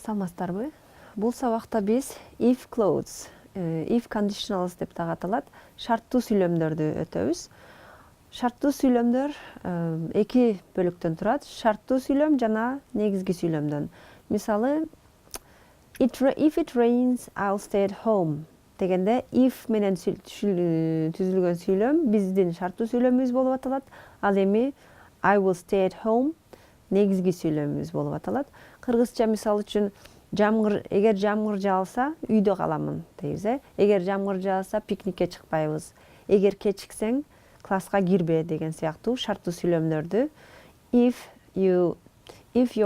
Саламатсыздарбы? Бул сабакта биз if clause, if conditionals деп дагы аталат, шарттуу сүйлөмдөрдү өтөбүз. Шарттуу сүйлөмдөр эки бөлүктөн турат. Шарттуу сүйлөм жана негизги сүйлөмдөн. Мисалы, if it rains, I'll stay at home дегенде if менен түзүлгөн сүйлөм биздин шарттуу сүйлөмүбүз болуп аталат. Ал эми I will stay at home негизги сүйлөмүбүз болуп аталат. Кыргызча мисалы үчүн эгер жамгыр жаалса, үйдө каламын дейбиз. Эгер жамгыр жаалса, пикникке чыкпайбыз. Эгер кечиксең, класска кирбе деген сыяктуу шарттуу сүйлөмдөрдү if you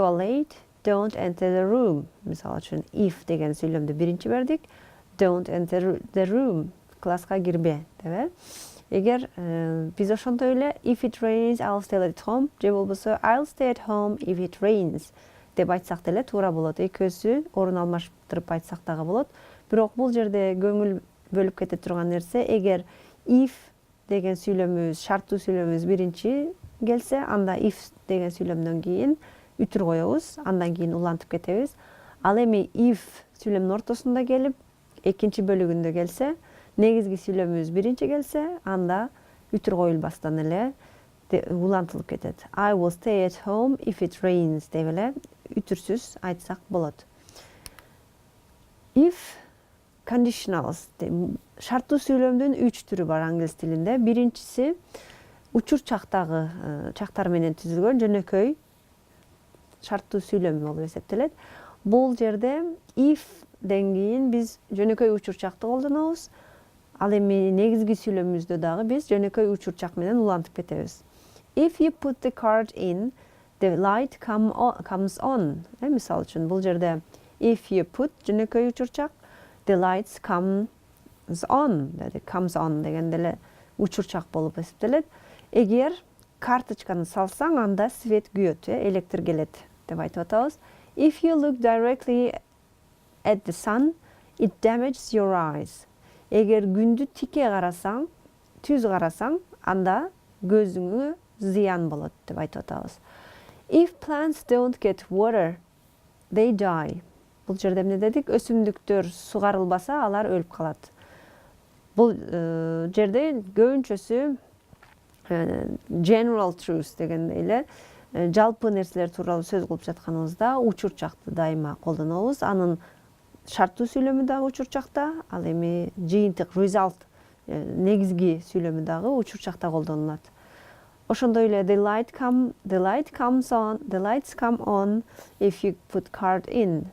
are late, don't enter the room. Мисалы үчүн if деген сүйлөмдү биринчи бердик. Don't enter the room. Класска кирбе деп. Эгер биз ошондой эле if it rains, I'll stay at home же болбосо I'll stay at home if it rains деп айтсак деле туура болот. Экөөсү орун алмаштырып айтсак дагы болот. Бирок бул жерде көңүл бөлүп кете турган нерсе, эгер if деген сүйлөмүбүз, шарттуу сүйлөмүбүз биринчи келсе, анда if деген сүйлөмдөн кийин үтүр коебуз, андан кийин улантып кетебиз. Ал эми if сүйлөмдүн ортосунда келип, экинчи бөлүгүндө келсе, негизги сүйлөмүбүз биринчи келсе, анда үтүр коюлбастан эле улантылып кетет. I will stay at home if it rains деп эле үтүрсүз айтсак болот. If conditionals шарттуу сүйлөмдүн 3 түрү бар англис тилинде. Биринчиси учур чактар менен түзүлгөн жөнөкөй шарттуу сүйлөм болуп эсептелет. Бул жерде if-ден кийин биз жөнөкөй учурчакты колдонобуз. Ал эми негизги сүйлөмүбүздө дагы биз жөнөкөй учурчак менен улантып кетебиз. If you put the card in, the light comes on. Мисалы үчүн бул жерде if you put жөнөкөй учурчак, the lights comes on дегенде эле учурчак болуп эсептелет. Эгер карточканы салсаң, анда свет күйөт, электр келет деп айтып атабыз. If you look directly at the sun, it damages your eyes. Эгер күндү тике карасаң, түз карасаң, анда көзүңө зыян болот деп айтып атабыз. If plants don't get water, they die. Бул жерде эмне дедик? Өсүмдүктөр сугарылбаса, алар өлүп калат. Бул жерде көбүнчөсү general truth дегенде эле жалпы нерселер тууралуу сөз кылып жатканыбызда учурчакты дайыма колдонобуз. Анын шарттуу сүйлөмү дагы учурчакта, ал эми жыйынтык result негизги сүйлөмү дагы учурчакта колдонулат. Ошондой эле the lights come on if you put card in.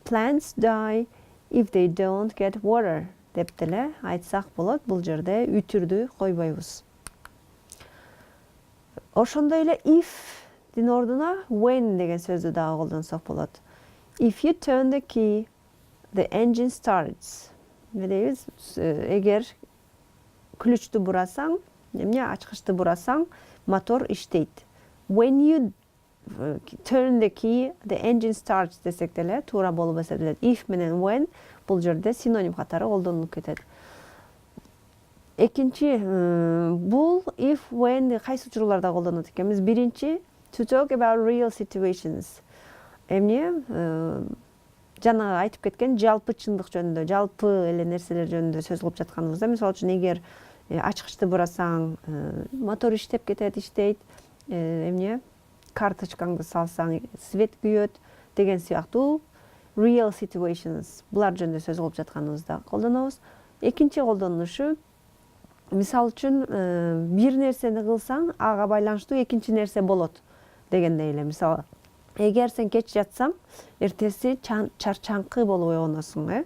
Plants die if they don't get water деп деле айтсак болот. Бул жерде үтүрдү койбойбуз. Ошондой эле if-дин ордуна when деген сөздү дагы колдонсок болот. If you turn the key, the engine starts. Дейбиз, эгер ключту бурасаң, ачкычты бурасаң, мотор иштейт. When you turn the key, the engine starts десек деле туура болуп эсептелет. If менен when бул жерде синоним катары колдонулуп кетет. Экинчи, бул if when кайсы учурларда колдонот экенбиз? Биринчи, to talk about real situations. Эмне жана айтып кеткен жалпы чындык жөнүндө, жалпы эле нерселер жөнүндө сөз кылып жатканыбызда, мисалы үчүн эгер ачкычты бурасаң, мотор иштеп кетет, иштейт, эмне карточкаңды салсаң, свет күйөт деген сыяктуу real situations. Булар жөнүндө сөз кылып жатканыбызда колдонобуз. Экинчи колдонулушу, мисалы үчүн бир нерсени кылсаң, ага байланыштуу экинчи нерсе болот дегендей эле. Мисалы, эгер сен кеч жатсаң, эртеси чарчаңкы болуп ойгоносуң.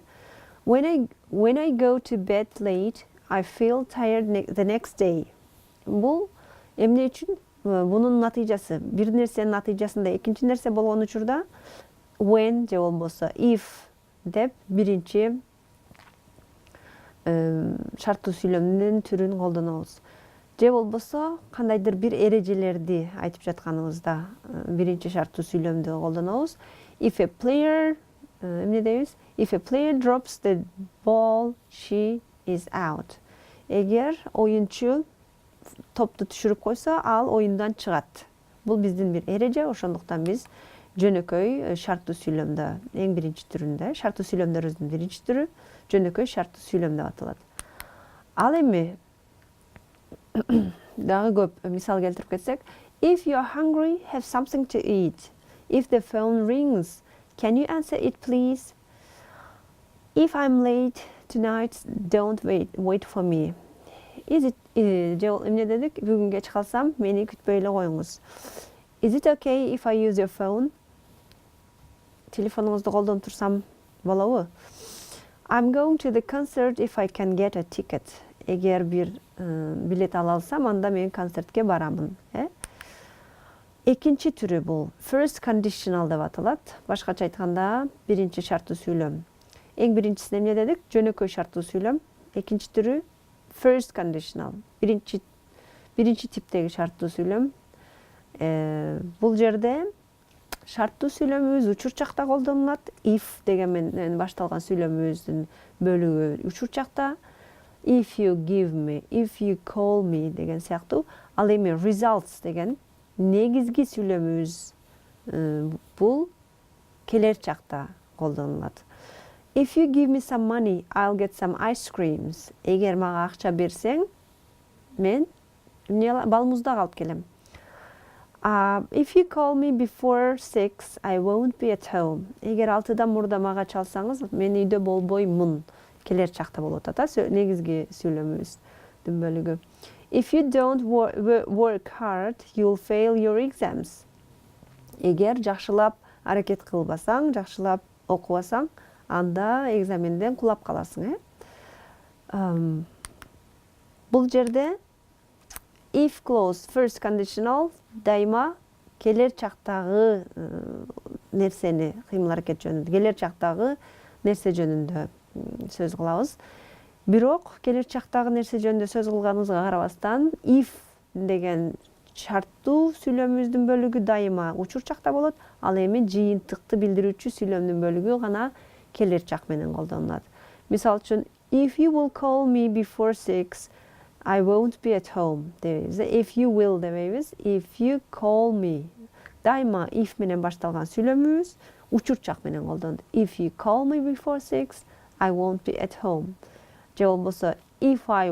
When I go to bed late, I feel tired the next day. Бул эмне үчүн? Бунун натыйжасы, бир нерсенин натыйжасында экинчи нерсе болгон учурда when же болбосо if деп биринчи шарттуу сүйлөмдүн түрүн колдонобуз. Же болбосо кандайдыр бир эрежелерди айтып жатканыбызда биринчи шарттуу сүйлөмдү колдонобуз. If a player эмне дейбиз? If a player drops the ball, she is out. Эгер оюнчу топту түшүрүп койсо, ал оюндан чыгат. Бул биздин бир эреже, ошондуктан биз жөнөкөй шарттуу сүйлөмдө эң биринчи түрүндө, шарттуу сүйлөмдөрүбүздүн биринчи түрү жөнөкөй шарттуу сүйлөм деп аталат. Ал эми дагы көп мисал келтирип кетсек, if you are hungry, have something to eat. If the phone rings, can you answer it please? If I'm late tonight, don't wait for me. Is it эмне дедик? Бүгүн кеч калсам, мени күтпөй эле коюңуз. Is it okay if I use your phone? Телефонуңузду колдонуп турсам болобу? I'm going to the concert if I can get a ticket. Эгер бир билет ала алсам, анда мен концертке барамын. Экинчи түрү бул first conditional деп аталат. Башкача айтканда, биринчи шарттуу сүйлөм. Эң биринчисин эмне дедик? Жөнөкөй шарттуу сүйлөм. Экинчи түрү first conditional. Биринчи типтеги шарттуу сүйлөм. Бул жерде шарттуу сүйлөмүбүз учурчакта колдонулат. If деген менен башталган сүйлөмүбүздүн бөлүгү учурчакта. If you give me, if you call me деген сыяктуу. Ал эми results деген негизги сүйлөмүбүз бул келер чакта колдонулат. If you give me some money, I'll get some ice creams. Эгер мага акча берсең, мен балмуздак алып келем. If you call me before 6, I won't be at home. Эгер 6-дан мурда мага чалсаңыз, мен үйдө болбоймун. Келер чакта болот ата, негизги сүйлөмүбүздүн бөлүгү. If you don't work hard, you'll fail your exams. Эгер жакшылап аракет кылбасаң, жакшылап окубасаң, анда экзаменден кулап каласың. Бул жерде if clause first conditional дайыма келер чактагы нерсени, кыймыл аракет жөнүндө, келер чактагы нерсе жөнүндө сөз кылабыз. Бирок келер чактагы нерсе жөнүндө сөз кылганыбызга карабастан, if деген шарттуу сүйлөмүбүздүн бөлүгү дайыма учур чакта болот, ал эми жыйынтыкты билдирүүчү сүйлөмдүн бөлүгү гана келер чак менен колдонулат. Мисал үчүн, if you will call me before 6, I won't be at home дебейбиз. If you will дебейбиз. If you call me. Дайыма if менен башталган сүйлөмүбүз учур чак менен колдонот. If you call me before 6, I won't be at home. Же болбосо, if I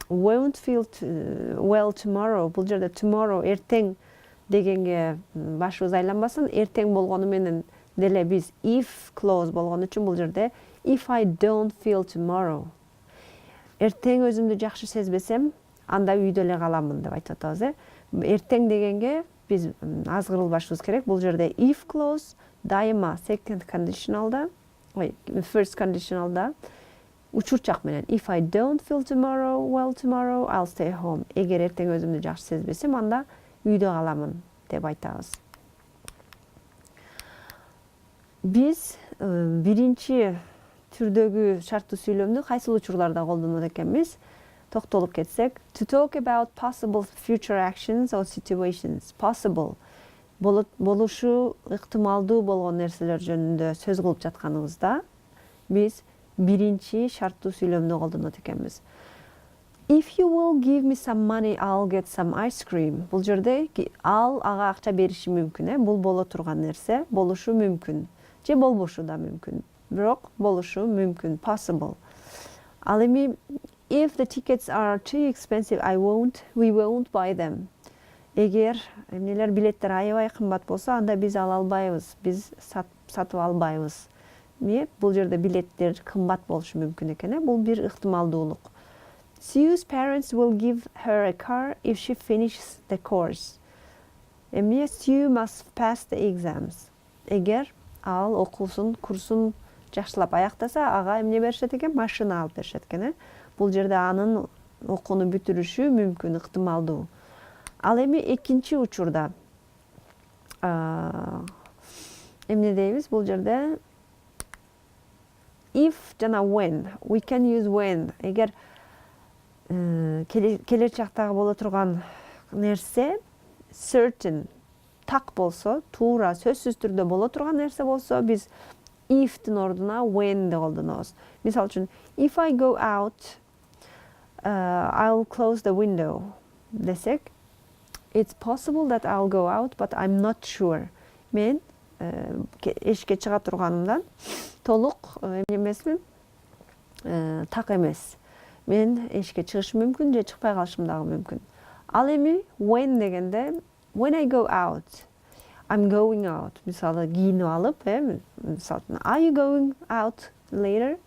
won't feel well tomorrow. Бул жерде tomorrow, эртең дегенге башыбыз айланбасын. Эртең болгону менен деле биз if clause болгон үчүн бул жерде if I don't feel tomorrow. Эртең өзүмдү жакшы сезбесем, анда үйдө эле каламын деп айтып атабыз. Эртең дегенге биз аз кырылбашыбыз керек. Бул жерде if clause дайыма second conditionalда, first conditionalда учур чак менен if I don't feel well tomorrow, I'll stay home. Эгер эртең өзүмдү жакшы сезбесем, анда үйдө каламын деп айтабыз. Биз биринчи түрдөгү шарттуу сүйлөмдү кайсыл учурларда колдонот экенбиз? Токтолуп кетсек, to talk about possible future actions or situations. Possible болушу ыктымалдуу болгон нерселер жөнүндө сөз кылып жатканыбызда биз биринчи шарттуу сүйлөмдү колдонот экенбиз. If you will give me some money, I'll get some ice cream. Бул жерде ал ага акча бериши мүмкүн, бул боло турган нерсе, болушу мүмкүн. Же болбошу да мүмкүн. Бирок болушу мүмкүн, possible. Ал эми if the tickets are too expensive, we won't buy them. Эгер эмнелер билеттер аябай кымбат болсо, анда биз ала албайбыз, биз сатып албайбыз. Бул жерде билеттер кымбат болушу мүмкүн экен, бул бир ыктымалдуулук. Sue's parents will give her a car if she finishes the course. Sue must pass the exams. Эгер ал курсун жакшылап аяктаса, ага эмне беришет экен? Машина алып беришет экен. Бул жерде анын окууну бүтүрүшү мүмкүн, ыктымалдуу. Ал эми экинчи учурда эмне дейбиз? Бул жерде if жана when. We can use when. Эгер келер чактагы боло турган нерсе certain, так болсо, туура, сөзсүз түрдө боло турган нерсе болсо, биз if-тин ордуна when деп колдонобуз. Мисал үчүн, if I go out, I'll close the window десек, it's possible that I'll go out, but I'm not sure. Мен эшикке чыга турганымдан толук эмесмин, так эмес. Мен эшикке чыгышым мүмкүн же чыкпай калышым дагы мүмкүн. Ал эми when дегенде when I go out, I'm going out. Мисалы кийинип алып, мисалы are you going out later?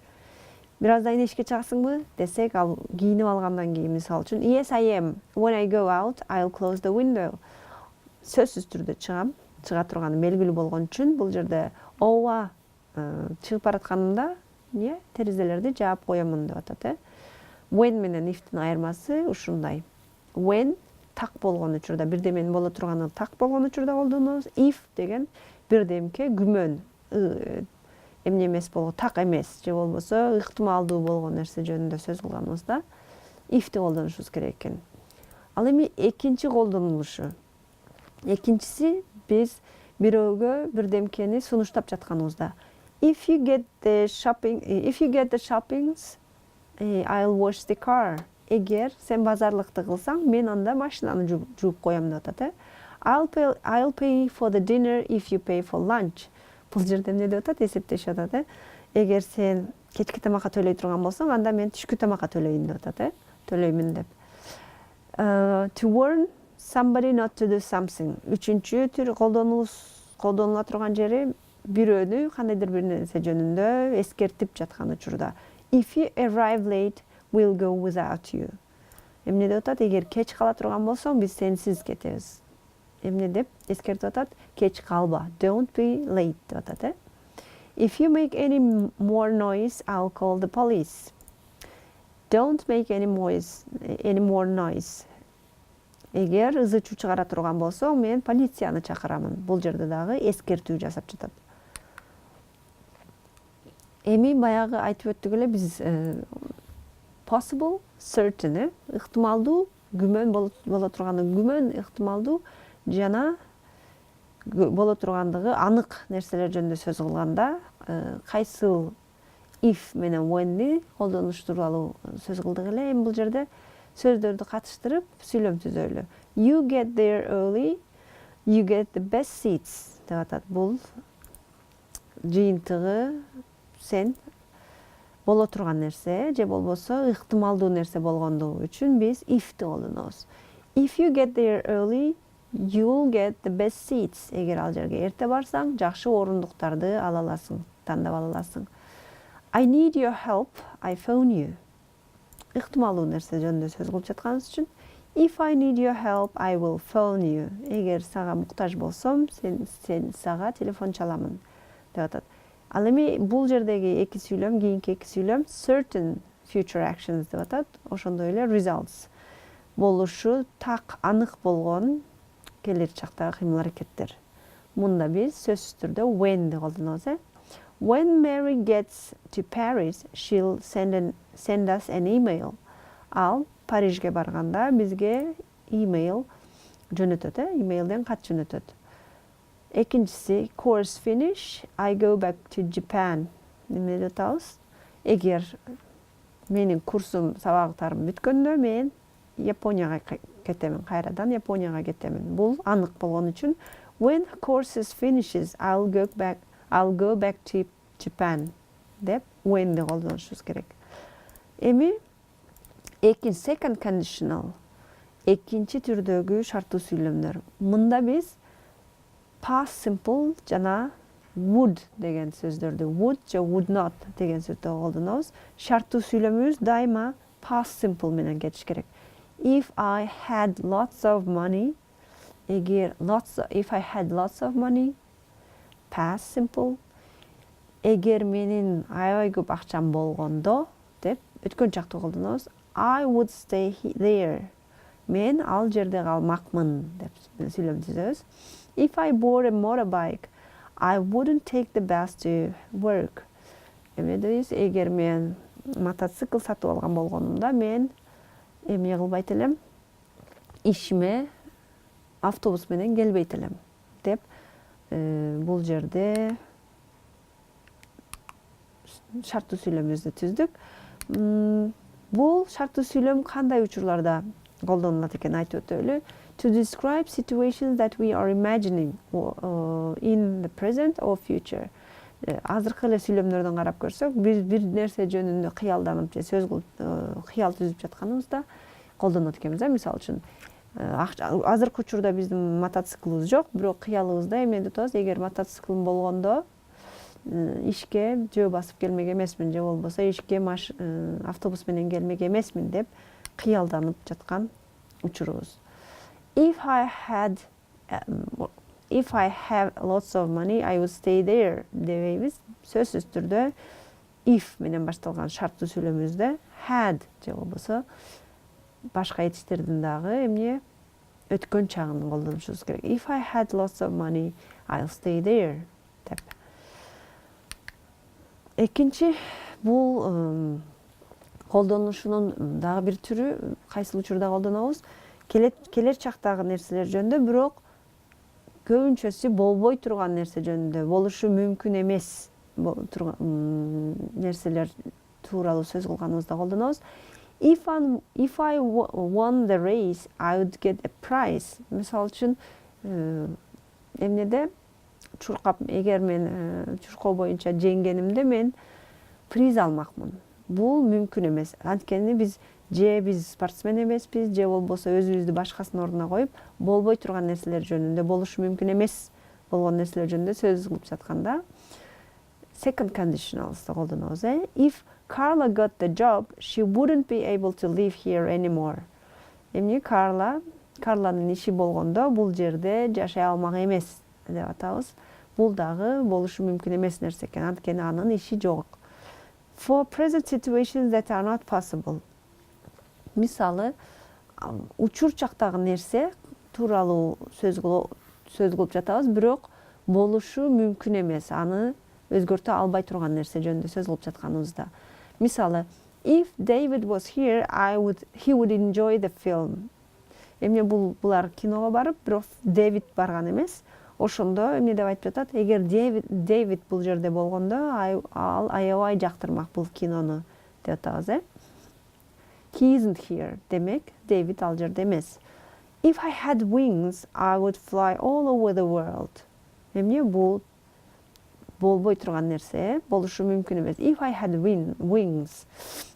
Бир аздан кийин эшикке чыгасыңбы десек, ал кийинип алгандан кийин мисалы үчүн yes I am. When I go out, I'll close the window. Сөзсүз түрдө чыгам. Чыга турганы белгилүү болгон үчүн бул жерде ооба чыгып баратканымда терезелерди жаап коёмун деп атат. When менен if'тин айырмасы ушундай. When так болгон учурда, бирдеменин боло турганы так болгон учурда колдонобуз. If деген бирдемке күмөн, эмне эмес болгон, так эмес же болбосо ыктымалдуу болгон нерсе жөнүндө сөз кылганыбызда if'ти колдонушубуз керек экен. Ал эми экинчи колдонулушу. Экинчиси биз бирөөгө бирдемкени сунуштап жатканыбызда. If you get the shoppings, I'll wash the car. Эгер сен базарлыкты кылсаң, мен анда машинаны жууп коем деп атат. I'll pay for the dinner if you pay for lunch. Бул жерде эмне деп атат? Эсептешип атат. Эгер сен кечки тамакка төлөй турган болсоң, анда мен түшкү тамакка төлөйүн деп атат. Төлөймүн деп. To warn somebody not to do something. Үчүнчү түр колдонула турган жери бирөөнү кандайдыр бир нерсе жөнүндө эскертип жаткан учурда. If you arrive late, we'll go without you. Эмне деп атат? Эгер кеч кала турган болсоң, биз сенсиз кетебиз. Эмне деп эскертип атат? Кеч калба. Don't be late деп атат. If you make any more noise, I'll call the police. Don't make any more noise. Эгер ызы чуу чыгара турган болсоң, мен полицияны чакырамын. Бул жерде дагы эскертүү жасап жатат. Эми баягы айтып өттүк эле, биз possible, certain, ыктымалдуу, күмөн боло турганы күмөн, ыктымалдуу жана боло тургандыгы анык нерселер жөнүндө сөз кылганда, кайсыл if менен when'ни колдонуш тууралуу сөз кылдык эле. Эми бул жерде сөздөрдү катыштырып сүйлөм түзөлү. You get there early, you get the best seats деп атат. Бул жыйынтыгы сен боло турган нерсе же болбосо ыктымалдуу нерсе болгондугу үчүн биз if'ти колдонобуз. If you get there early, you'll get the best seats. Эгер ал жерге эрте барсаң, жакшы орундуктарды ала аласың, тандап ала аласың. I need your help, I phone you. Ыктымалдуу нерсе жөнүндө сөз кылып жатканыбыз үчүн if I need your help, I will phone you. Эгер сага муктаж болсом, сен сага телефон чаламын деп атат. Ал эми бул жердеги эки сүйлөм, кийинки эки сүйлөм certain future actions деп атат. Ошондой эле results. Болушу так анык болгон келер чактагы кыймыл-аракеттер. Мында биз сөзсүз түрдө when'ди колдонобуз. When Mary gets to Paris, she'll send us an email. Ал Парижге барганда бизге email жөнөтөт, emailден кат жөнөтөт. Экинчиси course finish, I go back to Japan. Эмне деп атабыз? Эгер менин курсум, сабактарым бүткөндө мен Японияга кетемин, кайрадан Японияга кетемин. Бул анык болгон үчүн when courses finishes, I'll go back to Japan деп when'ди колдонушубуз керек. Эми second conditional, экинчи түрдөгү шарттуу сүйлөмдөр. Мында биз past simple жана would деген сөздөрдү, would же would not деген сөздөрдү колдонобуз. Шарттуу сүйлөмүбүз дайыма past simple менен кетиш керек. If I had lots of money, if I had lots of money, past simple. Эгер менин аябай көп акчам болгондо деп өткөн чакты колдонобуз. I would stay there. Мен ал жерде калмакмын деп сүйлөм түзөбүз. If I bought a motorbike, I wouldn't take the bus to work. Эме дейбиз, эгер мен мотоцикл сатып алган болгонумда мен эмне кылбайт элем? Ишиме автобус менен келбейт элем деп бул жерде шарттуу сүйлөмүбүздү түздүк. Бул шарттуу сүйлөм кандай учурларда колдонулат экен айтып өтөлү. To describe situations that we are imagining in the present or future. Азыркы эле сүйлөмдөрдөн карап көрсөк, биз бир нерсе жөнүндө кыялданып же сөз кылып кыял түзүп жатканыбызда колдонот экенбиз. Мисалы үчүн азыркы учурда биздин мотоциклыбыз жок, бирок кыялыбызда эмнеди атабыз, эгер мотоциклым болгондо ишке жөө басып келмек эмесмин, же болбосо ишке автобус менен келмек эмесмин деп кыялданып жаткан учурубуз. If I have lots of money, I would stay there дебейбиз. Сөзсүз түрдө if менен башталган шарттуу сүйлөмүбүздө had же болбосо башка этиштердин дагы эмне өткөн чагын колдонушубуз керек. If I had lots of money, I'll stay there деп. Экинчи бул колдонушунун дагы бир түрү, кайсыл учурда колдонобуз? Келер чактагы нерселер жөнүндө, бирок көбүнчөсү болбой турган нерсе жөнүндө, болушу мүмкүн эмес нерселер тууралуу сөз кылганыбызда колдонобуз. If I won the race, I would get a prize. Мисалы үчүн эмнеде эгер мен чуркоо боюнча жеңгенимде мен приз алмакмын. Бул мүмкүн эмес. Анткени биз спортсмен эмеспиз, же болбосо өзүбүздү башкасынын ордуна коюп, болбой турган нерселер жөнүндө, болушу мүмкүн эмес болгон нерселер жөнүндө сөз кылып жатканда second conditionals'ты колдонобуз. If Carla got the job, she wouldn't be able to live here anymore. Эмне Карланын иши болгондо бул жерде жашай алмак эмес деп атабыз. Бул дагы болушу мүмкүн эмес нерсе экен, анткени анын иши жок. For present situations that are not possible. Мисалы, учур чактагы нерсе тууралуу сөз кылып жатабыз, бирок болушу мүмкүн эмес, аны өзгөртө албай турган нерсе жөнүндө сөз кылып жатканыбызда. Мисалы, if David was here, he would enjoy the film. Эмне булар киного барып, бирок Дэвид барган эмес. Ошондо эмне деп айтып жатат? Эгер Дэвид бул жерде болгондо, ал аябай жактырмак бул кинону деп атабыз. He isn't here. Демек, Дэвид ал жерде эмес. If I had wings, I would fly all over the world. Эмне бул болбой турган нерсе, болушу мүмкүн эмес. If I had wings,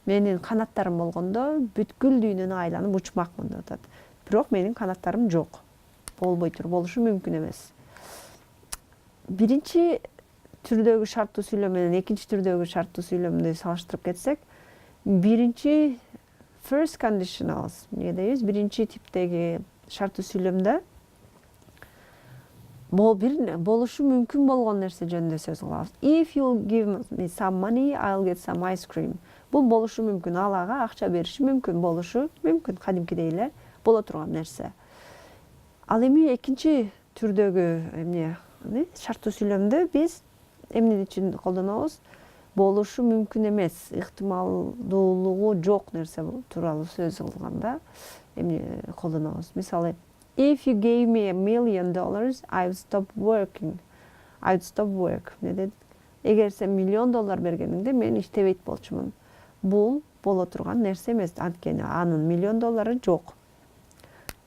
менин канаттарым болгондо бүткүл дүйнөнү айланып учмакмын деп атат. Бирок менин канаттарым жок. Болбой тур, болушу мүмкүн эмес. Биринчи түрдөгү шарттуу сүйлөм менен экинчи түрдөгү шарттуу сүйлөмдү салыштырып кетсек, биринчи first conditionals дейбиз, биринчи типтеги шарттуу сүйлөмдө болушу мүмкүн болгон нерсе жөнүндө сөз кылабыз. If you give me some money, I'll get some ice cream. Бул болушу мүмкүн, ал ага акча бериши мүмкүн, болушу мүмкүн, кадимкидей эле боло турган нерсе. Ал эми экинчи түрдөгү шарттуу сүйлөмдө биз эмне үчүн колдонобуз? Болушу мүмкүн эмес, ыктымалдуулугу жок нерсе тууралуу сөз кылганда эмне колдонобуз? Мисалы, if you gave me $1 million, I would stop working. I would stop work. Эгер сен $1 million бергениңде мен иштебейт болчумун. Бул боло турган нерсе эмес, анткени анын $1 million жок.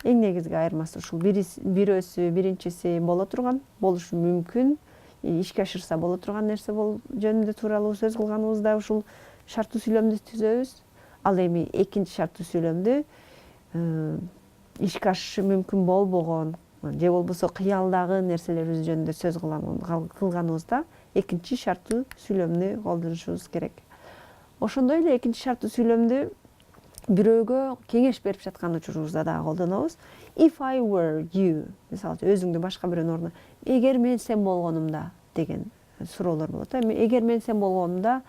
Эң негизги айырмасы ушул. Биринчиси боло турган, болушу мүмкүн, ишке ашырса боло турган нерсе жөнүндө тууралуу сөз кылганыбызда ушул шарттуу сүйлөмдү түзөбүз. Ал эми экинчи шарттуу сүйлөмдү ишке ашышы мүмкүн болбогон, же болбосо кыялдагы нерселерибиз жөнүндө сөз кылганыбызда экинчи шарттуу сүйлөмдү колдонушубуз керек. Ошондой эле экинчи шарттуу сүйлөмдү бирөөгө кеңеш берип жаткан учурубузда дагы колдонобуз. If I were you, мисалы өзүңдү башка бирөөнүн ордуна, эгер мен сен болгонумда деген суроолор болот. Эгер мен сен болгонумда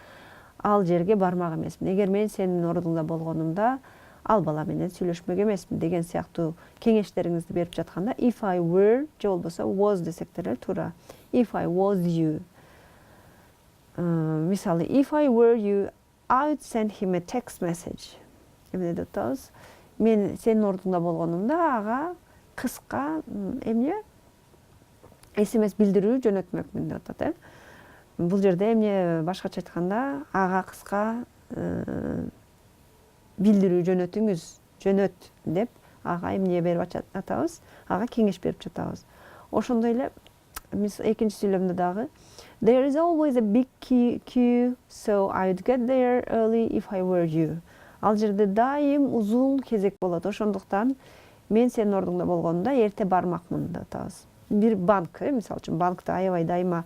ал жерге бармак эмесмин. Эгер мен сенин ордуңда болгонумда ал бала менен сүйлөшмөк эмесмин деген сыяктуу кеңештериңизди берип жатканда if I were же болбосо was десек деле туура. If I was you. Мисалы, if I were you, I would send him a text message. Эмне деп атабыз? Мен сенин ордуңда болгонумда ага кыска эмне SMS билдирүү жөнөтмөкмүн деп атат. Бул жерде эмне башкача айтканда ага кыска билдирүү жөнөт деп ага эмне берип атабыз, ага кеңеш берип жатабыз. Ошондой эле экинчи сүйлөмдө дагы there is always a big queue, so I'd get there early if I were you. Ал жерде дайым узун кезек болот. Ошондуктан мен сенин ордуңда болгондо эрте бармакмын деп атабыз. Бир банк, мисалы үчүн банкта аябай дайыма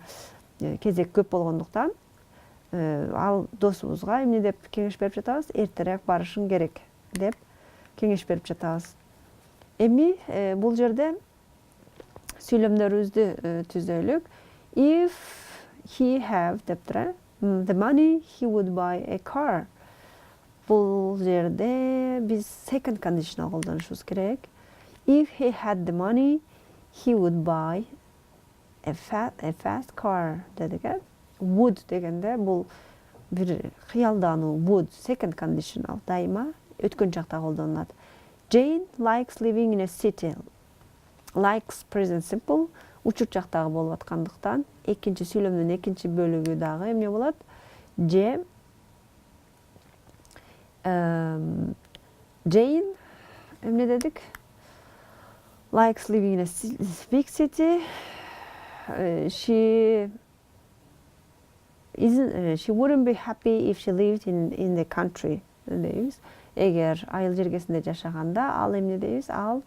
кезек көп болгондуктан ал досубузга эмне деп кеңеш берип жатабыз? Эртерээк барышың керек деп кеңеш берип жатабыз. Эми бул жерде сүйлөмдөрүбүздү түзөлүк. If he have деп тура, the money he would buy a car. Бул жерде биз second conditional колдонушубуз керек. If he had the money, he would buy a fast car дедик. Would дегенде бул бир кыялдануу, would second conditional дайыма өткөн жакта колдонулат. Jane likes living in a city. Likes present simple учур жактагы болуп аткандыктан экинчи сүйлөмдүн экинчи бөлүгү дагы эмне болот? Же Jane эмне дедик? Likes living in a big city. She wouldn't be happy if she lived in the country дейбиз. Эгер айыл жергесинде жашаганда ал эмне дейбиз? Ал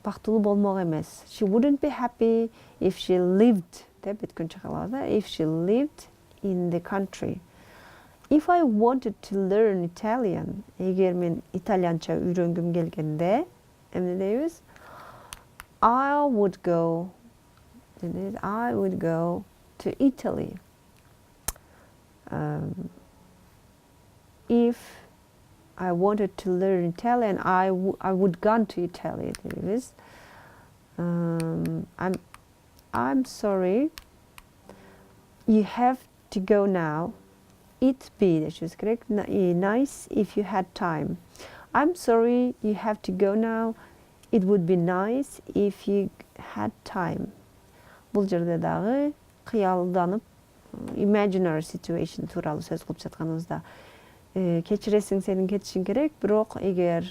бактылуу болмок эмес. She wouldn't be happy if she lived деп бүткөнчө калабыз. If she lived in the country. If I wanted to learn Italian, эгер мен итальянча үйрөнгүм келгенде эмне дейбиз? I would go to Italy. If I wanted to learn Italian, I would gone to Italy. I'm sorry. You have to go now. It'd be nice if you had time. I'm sorry. You have to go now. It would be nice if you had time. Бул жерде дагы кыялданып, imaginary situation тууралуу сөз кылып жатканыбызда кечиресиң, сенин кетишиң керек, бирок эгер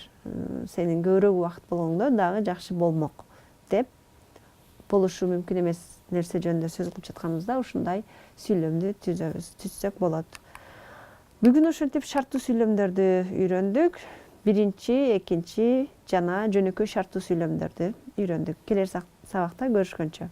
сенин көбүрөөк убакыт болгондо дагы жакшы болмок деп болушу мүмкүн эмес нерсе жөнүндө сөз кылып жатканыбызда ушундай сүйлөмдү түзсөк болот. Бүгүн ошентип шарттуу сүйлөмдөрдү үйрөндүк. Биринчи, экинчи жана жөнөкөй шарттуу сүйлөмдөрдү үйрөндүк. Келер сабакта көрүшкөнчө.